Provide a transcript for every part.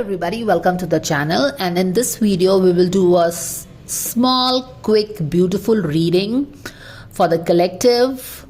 everybody, welcome to the channel, and in this video we will do a small, quick, beautiful reading for the collective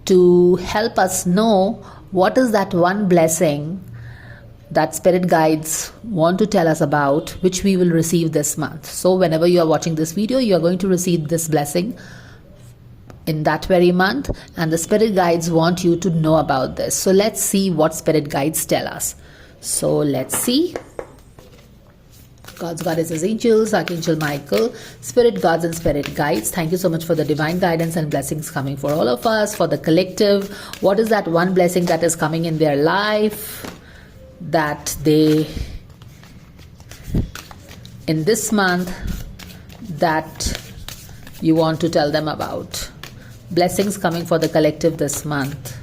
to help us know what is that one blessing that spirit guides want to tell us about, which we will receive this month. So whenever you are watching this video, you are going to receive this blessing in that very month, and the spirit guides want you to know about this. So let's see what spirit guides tell us. So let's see. God's goddesses, angels, Archangel Michael, spirit guards and spirit guides, thank you so much for the divine guidance and blessings coming for all of us, for the collective. What is that one blessing that is coming in their life that they, in this month, that you want to tell them about? Blessings coming for the collective this month.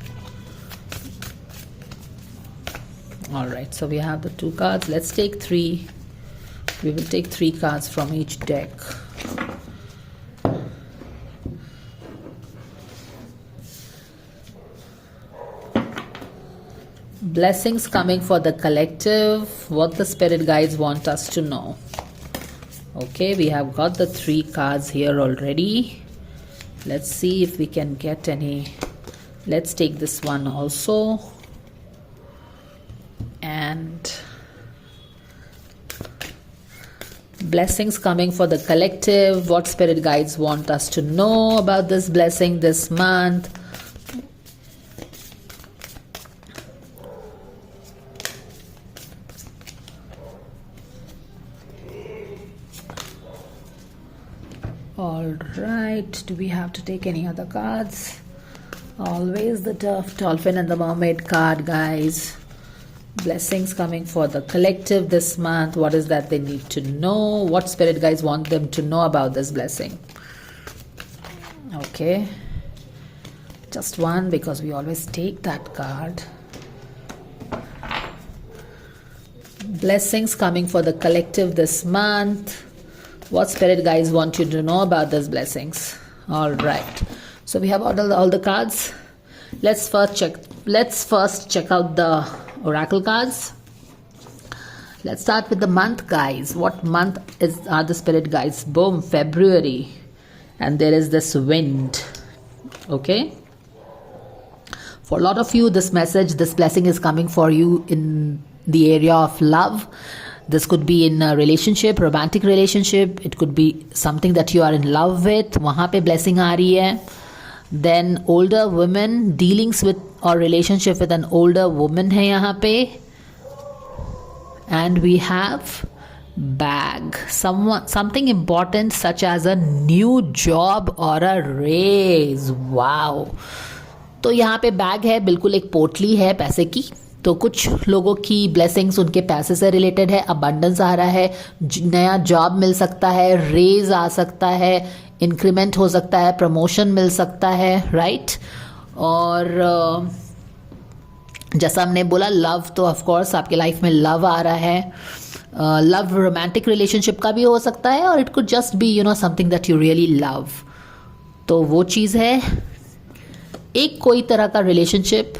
All right, so we have the two cards. Let's take three. We will take three cards from each deck. Blessings coming for the collective. What the spirit guides want us to know. Okay, we have got the three cards here already. Let's see if we can get any. Let's take this one also. And blessings coming for the collective. What spirit guides want us to know about this blessing this month. All right, do we have to take any other cards? Always the dolphin and the mermaid card, guys. Blessings coming for the collective this month. What is that they need to know? What spirit guides want them to know about this blessing? Okay, just one, because we always take that card. Blessings coming for the collective this month. What spirit guides want you to know about these blessings? All right, so we have all the cards. Let's first check out the oracle cards. Let's start with the month, guys. What month are the spirit guides? Boom, February, and there is this wind. Okay, for a lot of you, this message, this blessing is coming for you in the area of love. This could be in a relationship, romantic relationship. It could be something that you are in love with. वहाँ पे blessing आ रही है. Then older women, dealings with or relationship with an older woman है यहाँ पे. And we have bag, something important such as a new job or a raise. Wow. तो यहाँ पे बैग है, बिल्कुल एक पोटली है पैसे की. तो कुछ लोगों की ब्लेसिंग्स उनके पैसे से रिलेटेड है. अबंडेंस आ रहा है, नया जॉब मिल सकता है, रेज आ सकता है, इंक्रीमेंट हो सकता है, प्रमोशन मिल सकता है, राइट. और जैसा हमने बोला, लव, तो ऑफ कोर्स आपके लाइफ में लव आ रहा है. लव रोमांटिक रिलेशनशिप का भी हो सकता है, और it could just be something that you really love. तो वो चीज़ है. एक कोई तरह का रिलेशनशिप,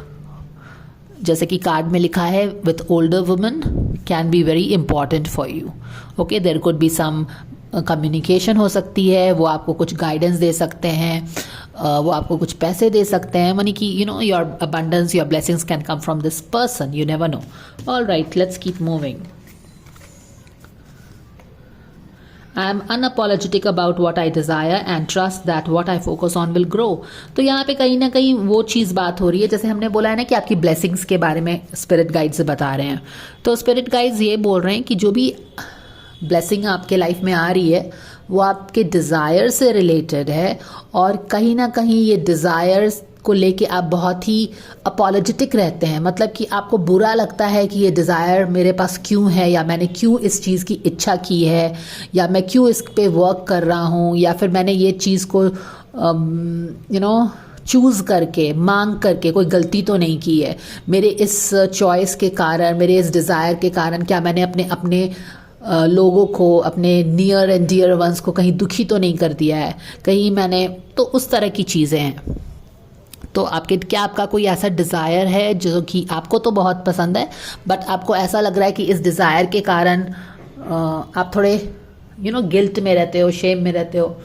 जैसे कि कार्ड में लिखा है, with older woman can be very important for you. Okay, there could be some communication हो सकती है. वो आपको कुछ गाइडेंस दे सकते हैं, वो आपको कुछ पैसे दे सकते हैं. मानी कि your abundance, your blessings can come from this person. You never know. All right, let's keep moving. I am unapologetic about what I desire and trust that what I focus on will grow. तो यहाँ पे कहीं ना कहीं वो चीज़ बात हो रही है, जैसे हमने बोला है ना कि आपकी ब्लेसिंग्स के बारे में स्पिरिट गाइड्स बता रहे हैं. तो स्पिरिट गाइड्स ये बोल रहे हैं कि जो भी ब्लेसिंग आपके लाइफ में आ रही है वो आपके डिज़ायर से रिलेटेड है, और कहीं ना कहीं ये डिज़ायर्स को लेके आप बहुत ही अपॉलोजेटिक रहते हैं. मतलब कि आपको बुरा लगता है कि ये डिज़ायर मेरे पास क्यों है, या मैंने क्यों इस चीज़ की इच्छा की है, या मैं क्यों इस पे वर्क कर रहा हूँ, या फिर मैंने ये चीज़ को चूज़ करके, मांग करके कोई गलती तो नहीं की है. मेरे इस चॉइस के कारण, मेरे इस डिज़ायर के कारण क्या मैंने अपने लोगों को, अपने नियर एंड डियर वंस को कहीं दुखी तो नहीं कर दिया है, कहीं मैंने, तो उस तरह की चीज़ें हैं. तो आपके क्या आपका कोई ऐसा डिज़ायर है जो कि आपको तो बहुत पसंद है, बट आपको ऐसा लग रहा है कि इस डिज़ायर के कारण आप थोड़े गिल्ट में रहते हो, शेम में रहते हो।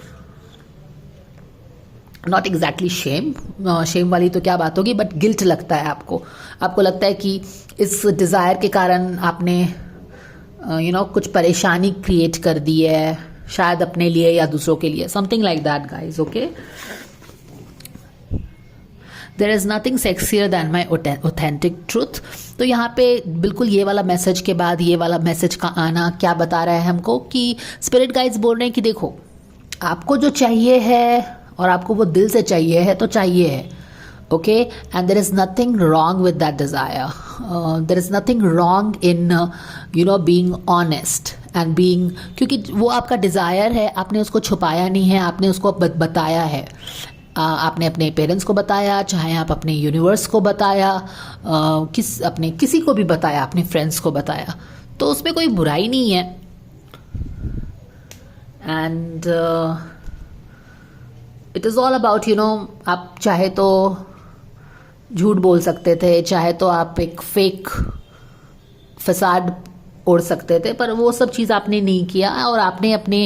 नॉट एग्जैक्टली शेम, शेम वाली तो क्या बात होगी, बट गिल्ट लगता है आपको लगता है कि इस डिज़ायर के कारण आपने कुछ परेशानी क्रिएट कर दी है, शायद अपने लिए या दूसरों के लिए, something like that guys. Okay, there is nothing sexier than my authentic truth. तो यहाँ पे बिल्कुल ये वाला मैसेज के बाद ये वाला मैसेज का आना क्या बता रहा है हमको कि स्पिरिट गाइड्स बोल रहे हैं कि देखो, आपको जो चाहिए है और आपको वो दिल से चाहिए है तो चाहिए है। Okay, and there is nothing wrong with that desire, there is nothing wrong in being honest and being, क्योंकि वो आपका डिज़ायर है, आपने उसको छुपाया नहीं है, आपने उसको बताया है। आपने अपने पेरेंट्स को बताया, चाहे आप अपने यूनिवर्स को बताया, किसी को भी बताया, अपने फ्रेंड्स को बताया, तो उसमें कोई बुराई नहीं है। And it is all about आप चाहे तो झूठ बोल सकते थे, चाहे तो आप एक फेक फसाड ओढ़ सकते थे, पर वो सब चीज़ आपने नहीं किया और आपने अपने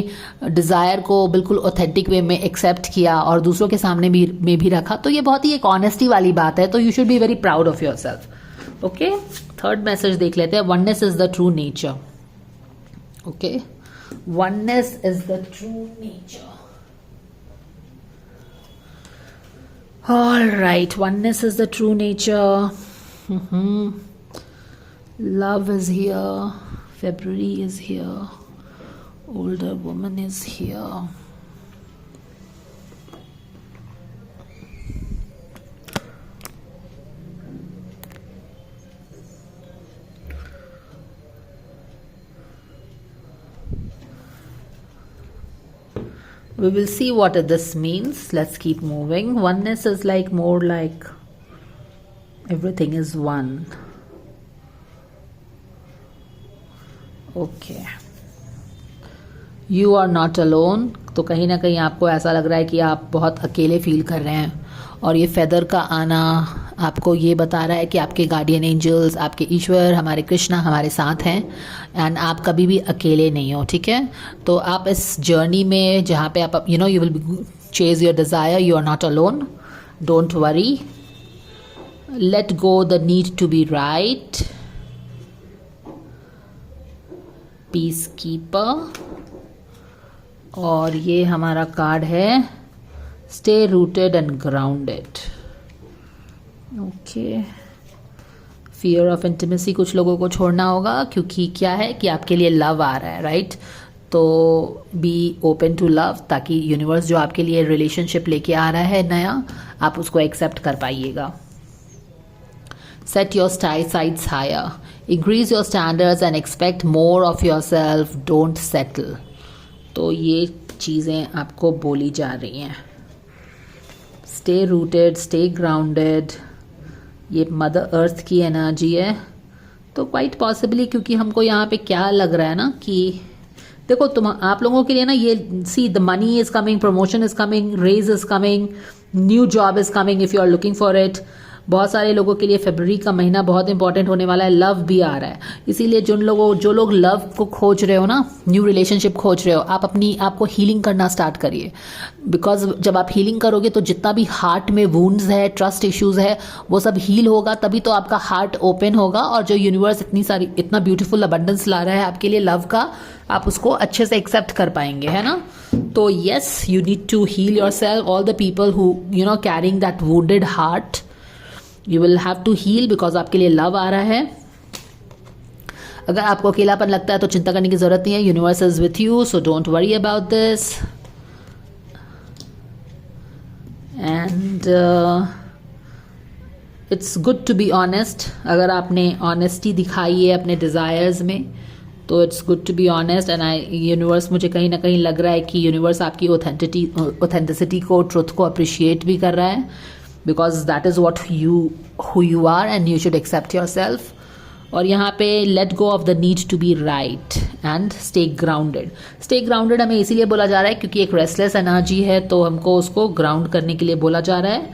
डिज़ायर को बिल्कुल ऑथेंटिक वे में एक्सेप्ट किया और दूसरों के सामने भी रखा। तो ये बहुत ही एक ऑनेस्टी वाली बात है, तो you should be very proud of your self. Okay, third message देख लेते हैं। Oneness is the true nature. Okay, oneness is the true nature. All right, oneness is the true nature. Love is here. February is here. Older woman is here. We will see what this means. Let's keep moving. Oneness is more like everything is one. Okay. You are not alone. तो कहीं ना कहीं आपको ऐसा लग रहा है कि आप बहुत अकेले फील कर रहे हैं, और ये फेदर का आना आपको ये बता रहा है कि आपके गार्डियन एंजल्स, आपके ईश्वर, हमारे कृष्णा हमारे साथ हैं, एंड आप कभी भी अकेले नहीं हो। ठीक है, तो आप इस जर्नी में जहाँ पे आप you will chase your desire, you are not alone, don't worry, let go the need to be right, peace keeper, और ये हमारा कार्ड है stay rooted and grounded. Okay, fear of intimacy कुछ लोगों को छोड़ना होगा, क्योंकि क्या है कि आपके लिए लव आ रहा है, राइट? तो बी ओपन टू लव, ताकि यूनिवर्स जो आपके लिए रिलेशनशिप लेके आ रहा है नया, आप उसको एक्सेप्ट कर पाइएगा। Set your sights higher, increase your standards and expect more of yourself, don't settle. तो ये चीज़ें आपको बोली जा रही हैं। स्टे रूटेड, स्टे ग्राउंडेड, ये मदर अर्थ की एनर्जी है। तो क्वाइट पॉसिबली, क्योंकि हमको यहाँ पे क्या लग रहा है ना कि देखो आप लोगों के लिए ना, ये see the money is coming, promotion is coming, raise is coming, new job is coming if you are looking for it. बहुत सारे लोगों के लिए फरवरी का महीना बहुत इंपॉर्टेंट होने वाला है। लव भी आ रहा है, इसीलिए जो लोग लव को खोज रहे हो ना, न्यू रिलेशनशिप खोज रहे हो, आप आपको हीलिंग करना स्टार्ट करिए। बिकॉज जब आप हीलिंग करोगे तो जितना भी हार्ट में वुंड्स है, ट्रस्ट इश्यूज है, वो सब हील होगा, तभी तो आपका हार्ट ओपन होगा, और जो यूनिवर्स इतना ब्यूटीफुल अबंडेंस ला रहा है आपके लिए लव का, आप उसको अच्छे से एक्सेप्ट कर पाएंगे, है ना? तो yes, you need to heal your self. All the people who caring that wounded heart, you will have to heal, because आपके लिए लव आ रहा है। अगर आपको अकेलापन लगता है तो चिंता करने की जरूरत नहीं है, universe is with you, so don't worry about this. And it's good to be honest. अगर आपने ऑनेस्टी दिखाई है अपने डिज़ायर्स में, तो it's good to be honest. And universe, मुझे कहीं ना कहीं लग रहा है कि यूनिवर्स आपकी ऑथेंटिसिटी को, ट्रुथ को अप्रिशिएट भी कर रहा है, because that is what who you are and you should accept your self. और यहाँ पे let go of the need to be right and stay grounded. Stay grounded हमें इसीलिए बोला जा रहा है क्योंकि एक रेस्टलेस एनर्जी है, तो हमको उसको ग्राउंड करने के लिए बोला जा रहा है।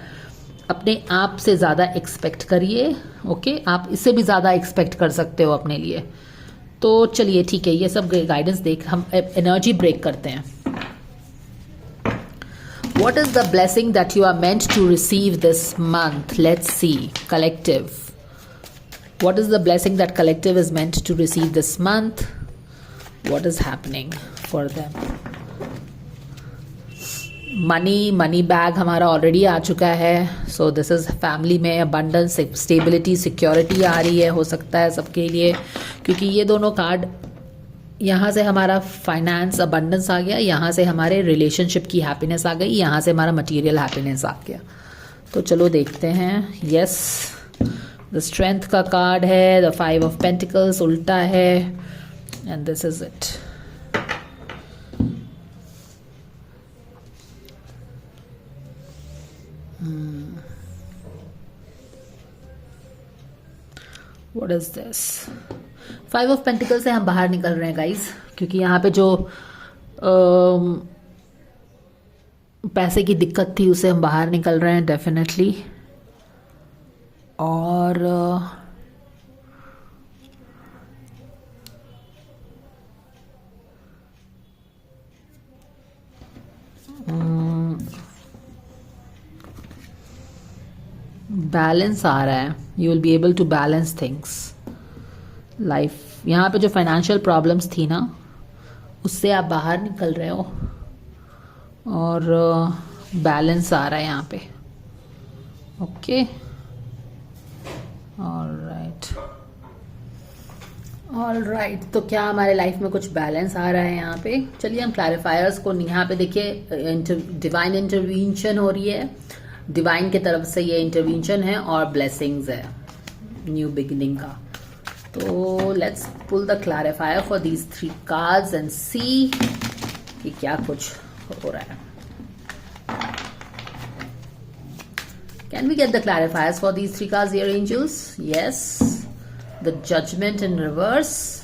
अपने आप से ज़्यादा एक्सपेक्ट करिए। ओके, आप इससे भी ज़्यादा एक्सपेक्ट कर सकते हो अपने लिए। तो चलिए ठीक है, ये सब गाइडेंस देख हम एनर्जी ब्रेक करते हैं। What is the blessing that you are meant to receive this month? Let's see. Collective. What is the blessing that collective is meant to receive this month? What is happening for them? Money bag हमारा already आ चुका है। So this is family में abundance, stability, security आ रही है, हो सकता है सबके लिए, क्योंकि ये दोनों कार्ड, यहाँ से हमारा फाइनेंस अबंडेंस आ गया, यहाँ से हमारे रिलेशनशिप की हैप्पीनेस आ गई, यहाँ से हमारा मटेरियल हैप्पीनेस आ गया। तो चलो देखते हैं। यस, द स्ट्रेंथ का कार्ड है, द 5 ऑफ पेंटिकल्स उल्टा है, and this is it. What is this? 5 of pentacle से हम बाहर निकल रहे हैं गाइज, क्योंकि यहाँ पे जो पैसे की दिक्कत थी उससे हम बाहर निकल रहे हैं डेफिनेटली। और बैलेंस आ रहा है। You will be able to balance things life. यहाँ पे जो फाइनेंशियल प्रॉब्लम्स थी ना, उससे आप बाहर निकल रहे हो और बैलेंस आ रहा है यहाँ पे। Okay, alright. तो क्या हमारे लाइफ में कुछ बैलेंस आ रहा है यहाँ पे? चलिए हम क्लैरिफायर्स को, यहाँ पे देखिए डिवाइन इंटरवेंशन हो रही है, डिवाइन की तरफ से ये इंटरवेंशन है और ब्लेसिंग्स है न्यू बिगिनिंग का। तो let's pull the clarifier for these 3 cards and see कि क्या कुछ हो रहा है। Can we get the clarifiers for these 3 cards dear angels? Yes, the judgement in reverse.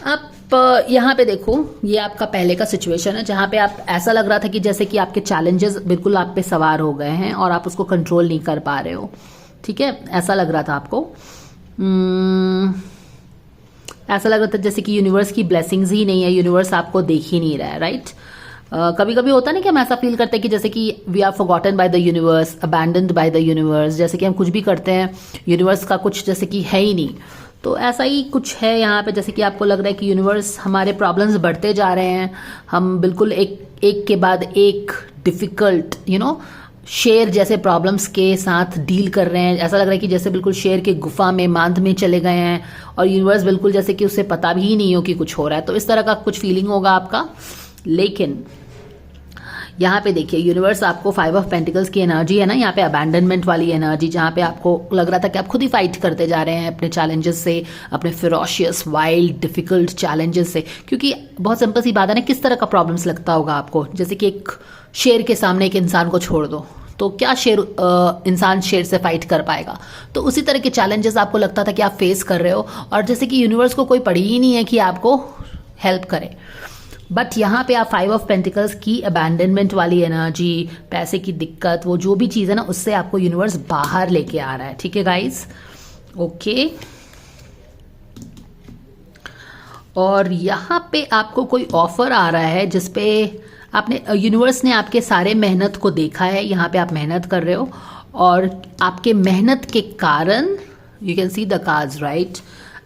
आप यहाँ पे देखो, ये आपका पहले का सिचुएशन है जहाँ पे आप, ऐसा लग रहा था कि जैसे कि आपके चैलेंजेस बिल्कुल आप पे सवार हो गए हैं और आप उसको कंट्रोल नहीं कर पा रहे हो। ठीक है, ऐसा लग रहा था आपको। ऐसा लग रहा था जैसे कि यूनिवर्स की ब्लेसिंग्स ही नहीं है, यूनिवर्स आपको देख ही नहीं रहा है। राइट, कभी कभी होता नहीं कि हम ऐसा फील करते हैं कि जैसे कि we are forgotten by the universe, abandoned by the universe, जैसे कि हम कुछ भी करते हैं यूनिवर्स का कुछ जैसे कि है ही नहीं। तो ऐसा ही कुछ है यहाँ पे, जैसे कि आपको लग रहा है कि यूनिवर्स, हमारे प्रॉब्लम्स बढ़ते जा रहे हैं, हम बिल्कुल एक के बाद एक डिफिकल्ट शेर जैसे प्रॉब्लम्स के साथ डील कर रहे हैं। ऐसा लग रहा है कि जैसे बिल्कुल शेर के गुफा में, मांद में चले गए हैं और यूनिवर्स बिल्कुल जैसे कि उसे पता भी नहीं हो कि कुछ हो रहा है। तो इस तरह का कुछ फीलिंग होगा आपका। लेकिन यहाँ पे देखिए, यूनिवर्स आपको 5 ऑफ पेंटिकल्स की एनर्जी है ना, यहाँ पे अबैंडनमेंट वाली एनर्जी, जहाँ पे आपको लग रहा था कि आप खुद ही फाइट करते जा रहे हैं अपने चैलेंजेस से, अपने फिरोशियस, वाइल्ड, डिफिकल्ट चैलेंजेस से। क्योंकि बहुत सिंपल सी बात है ना, किस तरह का प्रॉब्लम्स लगता होगा आपको? जैसे कि एक शेर के सामने एक इंसान को छोड़ दो, तो क्या इंसान शेर से फाइट कर पाएगा? तो उसी तरह के चैलेंजेस आपको लगता था कि आप फेस कर रहे हो, और जैसे कि यूनिवर्स को कोई पड़ी ही नहीं है कि आपको हेल्प करे। बट यहाँ पे आप 5 ऑफ पेंटिकल्स की अबैंडनमेंट वाली एनर्जी, पैसे की दिक्कत, वो जो भी चीज़ है ना, उससे आपको यूनिवर्स बाहर लेके आ रहा है। ठीक है गाइस, ओके। और यहाँ पे आपको कोई ऑफर आ रहा है जिसपे आपने, यूनिवर्स ने आपके सारे मेहनत को देखा है। यहाँ पे आप मेहनत कर रहे हो और आपके मेहनत के कारण, you can see the cards right,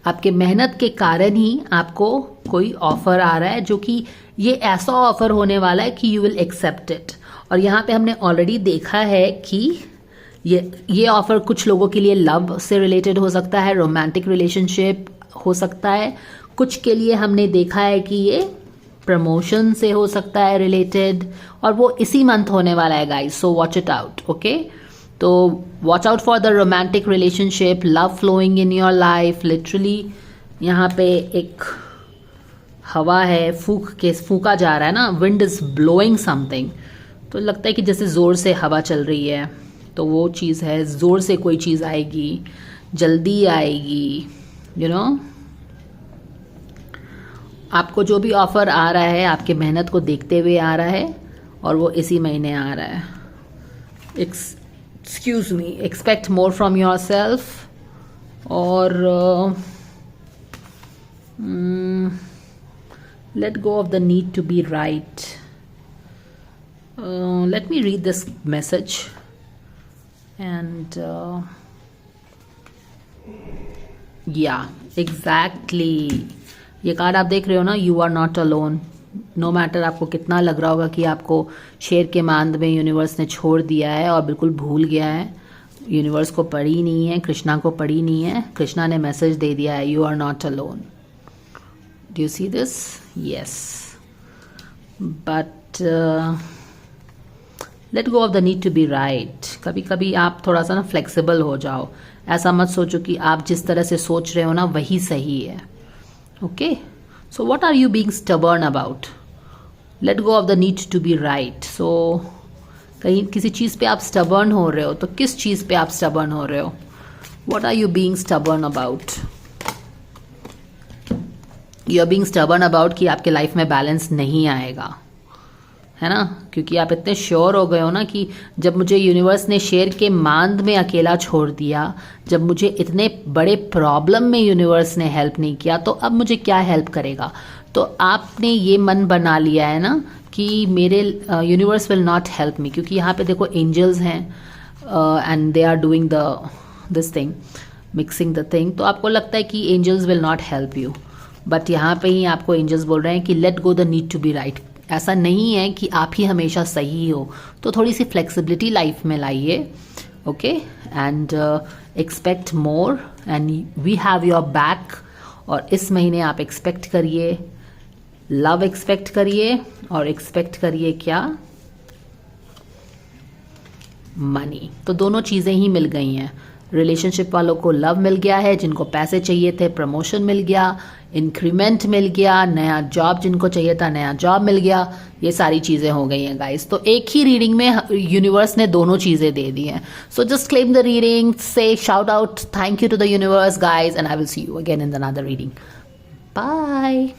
आपके मेहनत के कारण ही आपको कोई ऑफर आ रहा है, जो कि ये ऐसा ऑफर होने वाला है कि यू विल एक्सेप्ट इट। और यहाँ पे हमने ऑलरेडी देखा है कि ये ऑफर कुछ लोगों के लिए लव से रिलेटेड हो सकता है, रोमांटिक रिलेशनशिप हो सकता है, कुछ के लिए हमने देखा है कि ये प्रमोशन से हो सकता है रिलेटेड, और वो इसी मंथ होने वाला है guys. So watch it out, okay. तो watch out for the romantic relationship, love flowing in your life. Literally यहाँ पे एक हवा है, फूका जा रहा है ना, विंड इज ब्लोइंग समथिंग। तो लगता है कि जैसे जोर से हवा चल रही है, तो वो चीज़ है, जोर से कोई चीज़ आएगी, जल्दी आएगी, यू नो। आपको जो भी ऑफर आ रहा है आपके मेहनत को देखते हुए आ रहा है और वो इसी महीने आ रहा है. Excuse me, expect more from your self और let go of the need to be right. Let me read this message and yeah, exactly. ये कार्ड आप देख रहे हो ना, you are not alone. No matter आपको कितना लग रहा होगा कि आपको शेर के मांद में यूनिवर्स ने छोड़ दिया है और बिल्कुल भूल गया है, यूनिवर्स को पड़ी नहीं है, कृष्णा को पड़ी नहीं है. कृष्णा ने मैसेज दे दिया है, you are not alone. Do you see this? Yes. But let go of the need to be right. कभी कभी आप थोड़ा सा ना फ्लेक्सिबल हो जाओ. ऐसा मत सोचो कि आप जिस तरह से सोच रहे हो ना वही सही है. Okay? So what are you being stubborn about? Let go of the need to be right. So कहीं किसी चीज़ पे आप stubborn हो रहे हो तो किस चीज़ पे आप stubborn हो रहे हो? What are you being stubborn about? You are being stubborn about कि आपके लाइफ में बैलेंस नहीं आएगा, है ना. क्योंकि आप इतने श्योर हो गए हो ना कि जब मुझे यूनिवर्स ने शेर के मांद में अकेला छोड़ दिया, जब मुझे इतने बड़े प्रॉब्लम में यूनिवर्स ने हेल्प नहीं किया, तो अब मुझे क्या हेल्प करेगा. तो आपने ये मन बना लिया है ना कि मेरे universe will not help me. क्योंकि यहाँ पे देखो एंजल्स हैं and they are doing this thing, mixing the thing. तो आपको लगता है कि angels will not help you, but यहाँ पे ही आपको एंजल्स बोल रहे हैं कि let go the need to be right. ऐसा नहीं है कि आप ही हमेशा सही हो, तो थोड़ी सी फ्लेक्सिबिलिटी लाइफ में लाइए. Okay, and expect more and we have your back. और इस महीने आप एक्सपेक्ट करिए, लव एक्सपेक्ट करिए और एक्सपेक्ट करिए क्या, मनी. तो दोनों चीज़ें ही मिल गई हैं. रिलेशनशिप वालों को लव मिल गया है, जिनको पैसे चाहिए थे प्रमोशन मिल गया, इंक्रीमेंट मिल गया, नया जॉब जिनको चाहिए था नया जॉब मिल गया. ये सारी चीज़ें हो गई हैं गाइस. तो एक ही रीडिंग में यूनिवर्स ने दोनों चीज़ें दे दी हैं. So just claim the reading, say shout out thank you to the universe guys, and I will see you again in another reading. Bye.